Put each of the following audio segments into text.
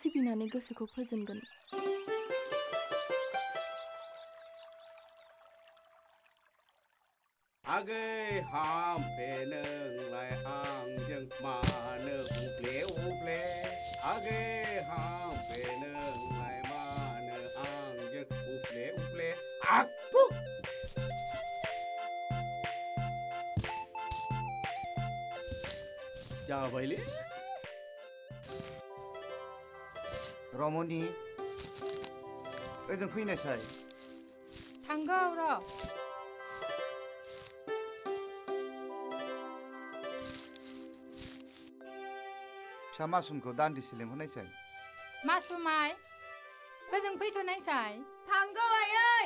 सिबिनानै गोसोखौ फोजोनगोन। आगै हामफे नोंलाय आंजों मानो उफ्ले उफ्ले आगै हामफे नोंलाय मानो आंजों उफ्ले उफ्ले आखु जाबायलै रमनि ओजों फैनायसाय थांगौ र' फिसा मासुमखौ दान्दिसे लेंहरनायसाय। मासुमाय ओजों फैथ'नायसाय। थांगौ आयै।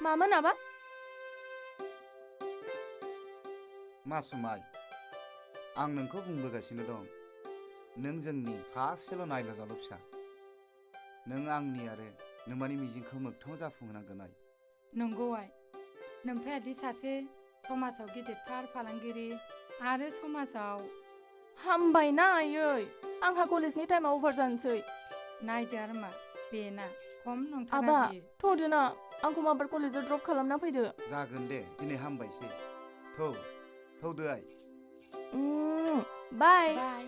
मामोन आबा? मासुमाय आं नोंखौ बुंबोगासिनो दं, नों जोंनि सासेल' नायल' जाल' फिसा। नों आंनि आरो नोमानि मिजिंखौ मोगथाङाव जाफुंहोनांगोन आइ। नंगौ आइ, नोमफायादि सासे समाजाव गिदिरथार फालांगिरि आरो समाजाव हामबायना आयै, आंहा कलेजनि टाइमा अभार जानोसै। नायदो आरो मा बेना खम नंथारा आबा बियो। थ'दोना आंखौ माबार कलेजाव ड्रप खालामना फैदो। जागोन दे, दिनै हामबायसै। थौदो आइ। बाय। बाय।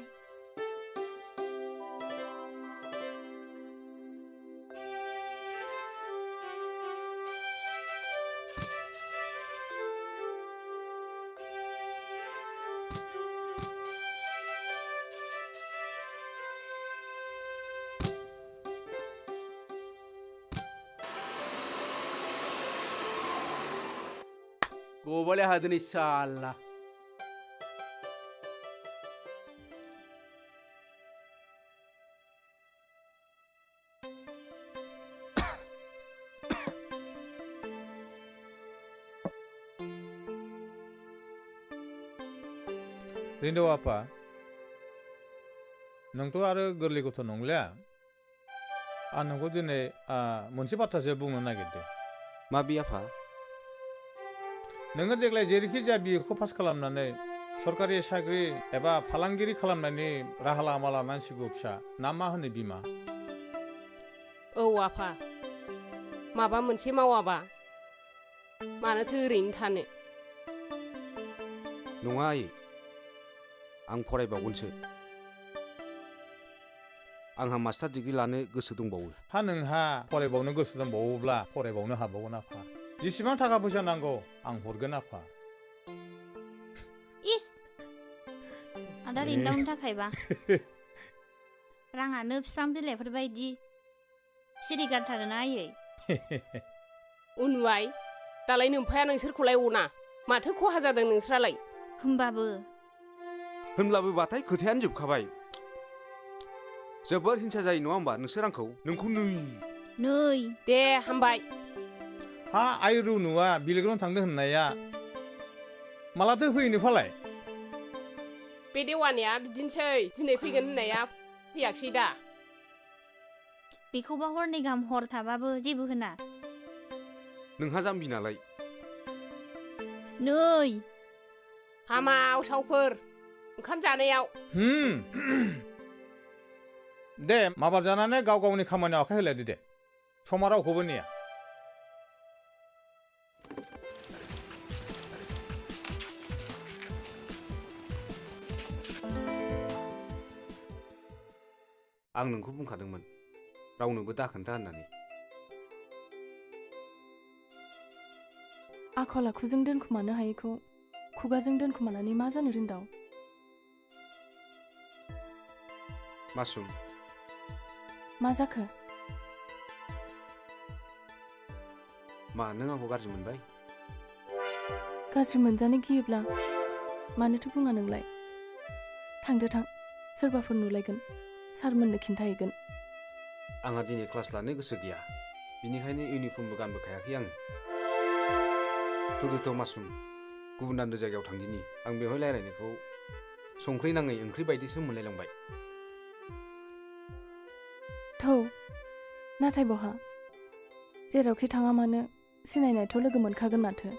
Gobole hadini sala. Rindo apa? नोंथ' आरो गोरलै गथ' नंलिया। आं नोंखौ दिनै मोनसे बाथ्रासो बुंनो नागिरदों। मा बि आफा? नोङो देग्लाय जेरैखि जाया बिएखौ पास खालामनानै सरकारि साख्रि एबा फालांगिरि खालामनायनि राहा लामा लानांसिगौ फिसा, ना मा होनो बिमा? औ आफा, माबा मोनसे मावाबा मानोथो ओरैनो थानो? नङा आयै, आं फरायबावगोनसो। आंहा मास्टार डिग्री लानो गोसो दंबावो। हा नोंहा फरायबावनो गोसो दंबावोब्ला फरायबावनो हाबावगोन आफा। जेसेबां थाखा फैसा नांगौ आं हरगोन आफा। इस आदा रिन्दावनि थाखायबा राङानो बिफां बिलाइफोर बायदि सिरि गारथारोना आयै। उनवाय, दालाय नोमफाया नोंसोरखौलाय अना, माथो खहा जादों नोंस्रालाय? होनब्लाबो बाथाय खोथायानो जोबखाबाय। जोबोर हिंसा जायो नङा होमबा नोंसोर आंखौ? नोंखौ नै दे हामबाय। हा आइ रुनुआ बिलेकग्राउन्ड थांदों होननाया मालाथो फैनो फालाय? बे देवानिया बिदिनोसै, दिनै फैगोन होननाया फैयाखिसै दा। बेखौबा हरनै गाहाम हर थाबाबो जेबो होना। नोंहा जाम्बि नालाय। नै हामाव सावफोर ओंखाम जानायाव। दे माबार जानानै गाव गावनि खामानियाव आखाइ होलायदो दे, समा रावखौबो नेया। आं नोंखौ बुंखादोंमोन रावनोबो दाखोन्था होननानै। आखल आखुजों दोनखुमानो हायैखौ खुगाजों दोनखुमानानै मा जानो रिन्दाव? मासुम, मा जाखो? मा नों आंखौ गाज्रि मोनबाय? गाज्रि मोनजानो गियोब्ला मानोथो बुङा नोंलाय? थांदो थां, सोरबाफोर नुलायगोन, सारमोननो खिन्थाहैगोन। आंहा दिनै क्लास लानो गोसो गैया, बिनिखायनो इउनिफर्मबो गानबोखायाखै आङो। थुदुथ' मासुम, गुबुन दान्द जायगायाव थांदिनि। आं बेवहाय रायलायनायखौ संख्रि नाङै ओंख्रि बायदिसो मोनलायलांबाय। थौ, नाथाय बहा? जेरावखि थाङा मानो सिनायनायथ' लोगो मोनखागोन माथो।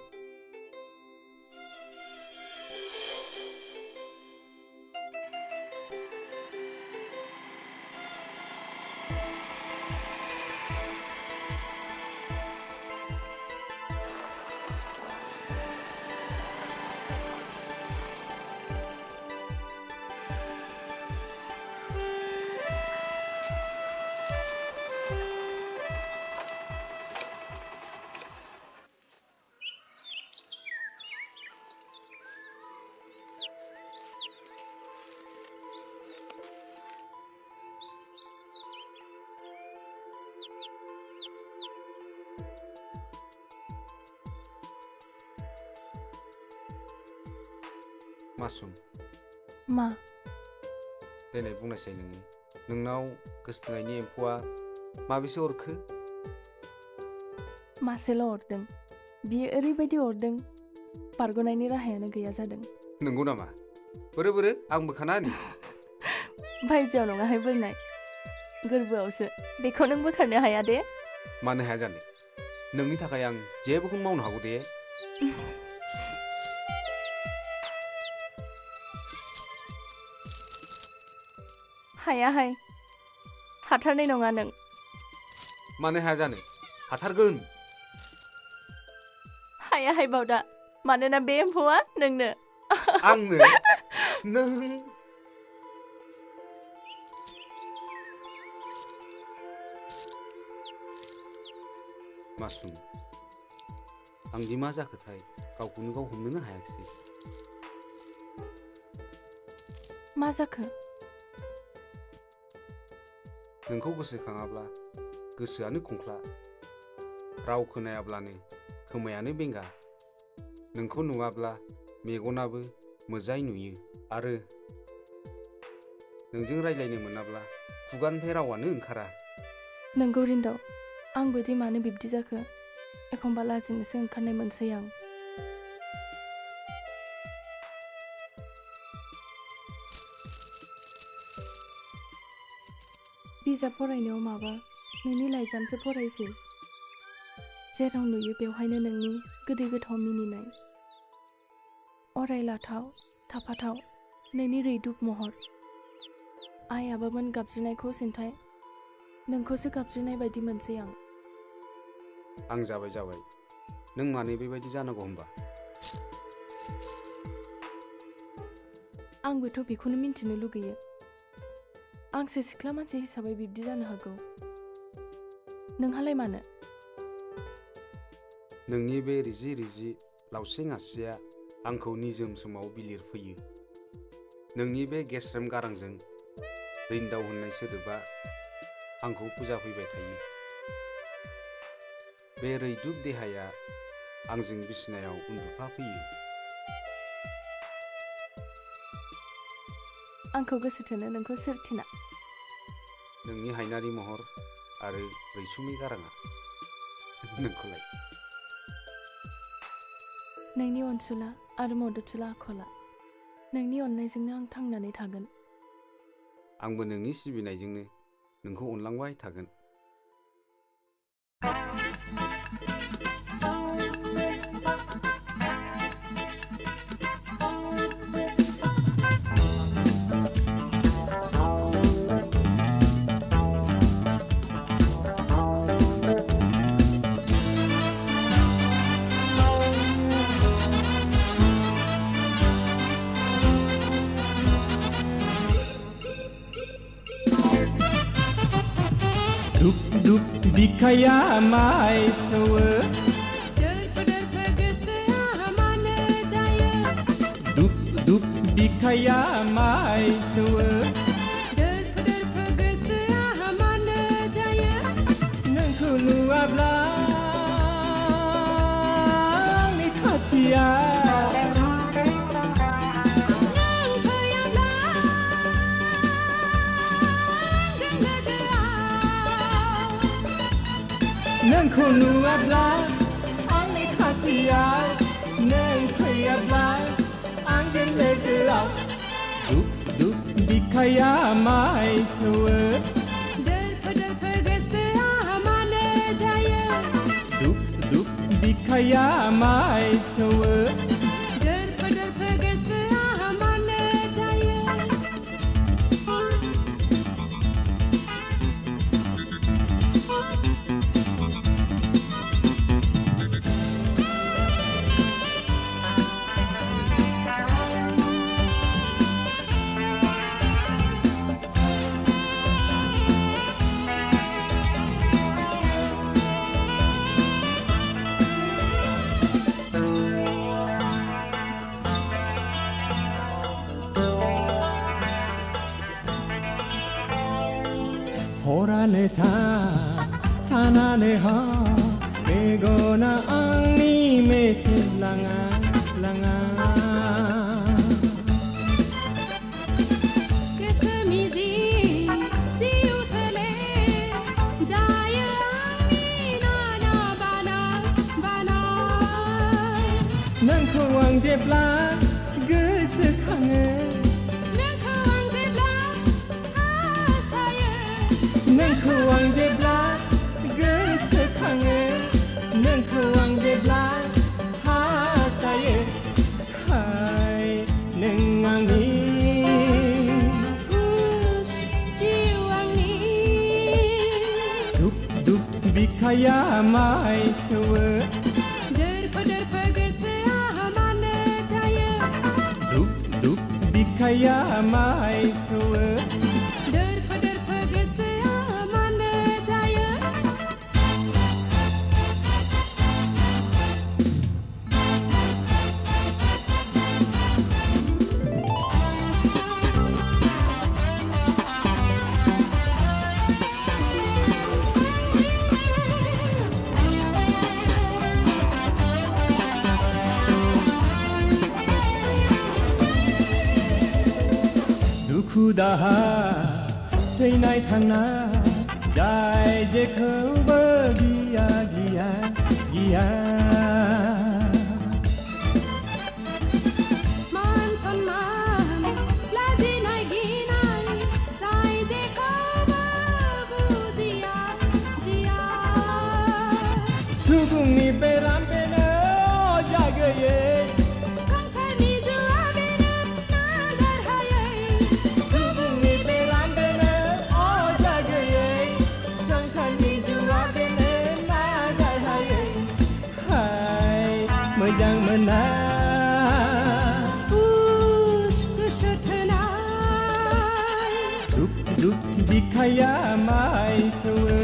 मासुम मा देनाय बुंनायसाय नोङो नोंनाव गोसोथोनायनि एम्फौआ माबेसे अरखो मासेल' अरदों बियो ओरैबायदि अरदों बारग'नायनि राहायानो गैया जादों नंगौ नामा बोरो आंबो खाना होनि बायजोआव नङाहाय बोरनाय गोरबोआवसो बेखौ नों बोखारनो हाया दे मानो हाया जानो नोंनि थाखाय आं जेबोखौनो मावनो हागौ दे हायाहाय हाथारनाय नङा नों मानो हाया जानो हाथारगोन हायाहाय बावदा मानोना बे एम्फौआ नोंनो आंनो नों मासुम आंदि मा जाखोथाय गावखौनो गाव हमनोनो हायाखिसै मा जाखो नोंखौ गोसोखाङाब्ला गोसोआनो खंख्ला राव खोनायाब्लानो खोमायानो बेंगा नोंखौ नुवाब्ला मेगनाबो मोजाय नुयो आरो नोंजों रायज्लायनो मोनाब्ला खुगानिफ्राय रावानो ओंखारा नोंगौ रिन्दाव आंबो दि मानो बिब्दि जाखो एखमबा लाजिनोसो ओंखारनाय मोनसै आं बिजाब फरायनायाव माबा नोंनि लाइजामसो फरायसै जेराव नुयो बेवहायनो नोंनि गोदै गोथाव मिनिनाय अरायलाथाव थाफाथाव नोंनि रैदुब महर आइ आबामोन गाबज्रिनायखौ सिन्थाय नोंखौसो गाबज्रिनाय बायदि मोनसै आं जाबाय नों मानो बेबायदि जानांगौ होनबा आंबोथ' बेखौनो मिन्थिनो लुगैयो आंसो सिख्ला मानसि हिसाबै बिब्दि जानो हागौ नोंहालाय मानो नोंनि बे रिजि रिजि लावसें आसिया आंखौ निजोम समाव बिलिरफैयो नोंनि बे गेस्रेम गारांजों रिन्दाव होननाय सोदोबा आंखौ फोजाफैबाय थायो बे रैदुब देहाया आंजों बिसिनायाव उन्दुफा फैयो आंखौ गोसो थोनो नोंखौ सोरथिना नोंनि हायनारि महर आरो रैसुमै गाराङा नोंखौलाय नोंनि अनसुला आरो मददसुला आखला नोंनि अननायजोंनो आं थांनानै थागोन आंबो नोंनि सिबिनायजोंनो नोंखौ अनलांबाय थागोन बिखाया माइ सौवो गोसोआ मानो जायो दुब बिखाया माइ सौवो गोसोआ मानो जायो नोंखौ नुवाब्ला आंनि खाथिया नोंखौ नुवाब्ला आंनि खाथियाव नों फैयाब्ला आंजों लोगोआव दुब बिखाया माइ सौवो गोसोआ मानो जायो दुब बिखाया माइ सौवो गोसोआ मानो जायो हरानो सानानो हर मेगना आंनि मेसेज लाङा जेब्ला गोसोखाङो नोंखौ आं जेब्ला हास्थायो नोंखौ आं जेब्ला गोसोखाङो नोंखौ आं जेब्ला हास्थायो हाय नों आंनि जिउ आंनि दुख दुख बिखाया माइ सौवो दोरफो दोरफो गोसोआ मानो थायो दुख दुख बिखाया माइ सौवो दोरफो दोरफो गोसोआ मानो थायो दुखु दाहा थैनाय थांनाय जाय जेखौबो गिया गिया गिया मान सन्मान लाजिनाय गिनाय जाय जेखौबो बुजिया जिया सुबुंनि बेराम बेनो अजा गैयै संसारनि जुआ बेनो नागारहायै सुबुंनि बेराम बेनो अजा गैयै संसारनि जुआ बेनो नागारहायै हाय मोजां मोना हुस गोसो थोनाय दुख दुख बिखाया माइ सौवो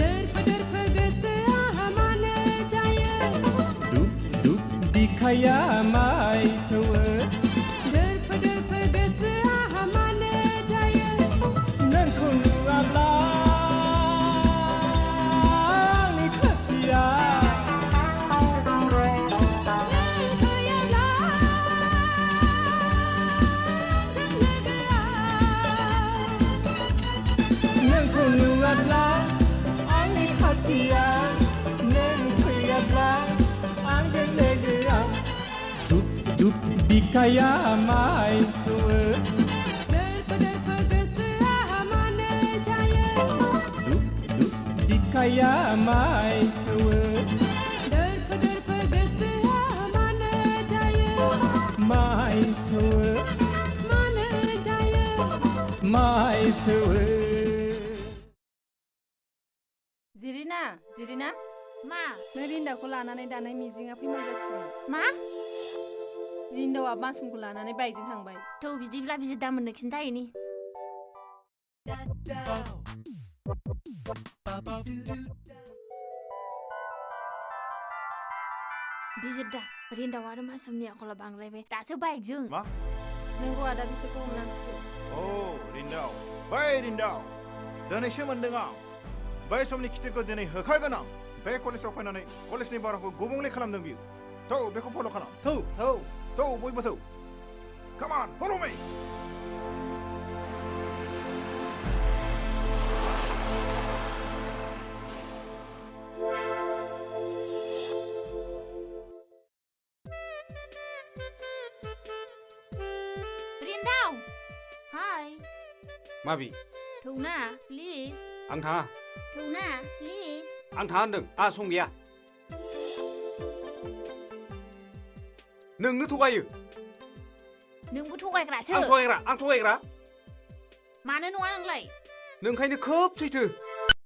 दोरफो दोरफो गोसोआ मानो जायो दुख दुख बिखाया माइ सौवो दोरफो दोरफो गोसोआ मानो जायो नोंखौ नुवाब्ला आंनि खाथिया नों फैयाब्ला नोंखौ नुवाब्ला आंनि खाथिया नों फैयाब्ला आंजों लोगोआ दुख दुख बिखाया माइ सौवो दोरफो दोरफो गोसोआ मानो जायो दुख दुख बिखाया माइ सौवो दोरफो दोरफो गोसोआ मानो जायो माइ सौवो मानो जायो माइ सौवो जिरिना जिरिना मा नों रिन्दावखौ लानानै दानाय मिजिङा फैमारगासिनो मा रिन्दावा मासुमखौ लानानै बाइकजों थांबाय थौ बिदिब्ला बिसोर दा मोननो खिन्थाहैनि बिजिर दा रिन्दाव आरो मासुमनि आखला बांद्रायबाय दासो बाइकजों मा नोंगौ आदा बिसोरखौ हमनांसिगौ औ रिन्दाव बै रिन्दाव दिनैसो मोनदों आं बै समनि खिथिरखौ दिनै होखारगोन आं बे कलेजाव फैनानै कलेजनि बारहावाखौ गुबुंले खालामदों बियो थौ बेखौ फल' खालाम थौ थौ थौ बयबो थौ Come on, follow me! रिन्दाव हाय माबि थौना प्लिज आं थाङा थौना प्लिज आं थाङा होनदों आंहा सम गैया नोंनो थगायो नोंबो थगायग्रासो आं थगायग्रा मानो नङा नोंलाय नोंखायनो खोब सैथो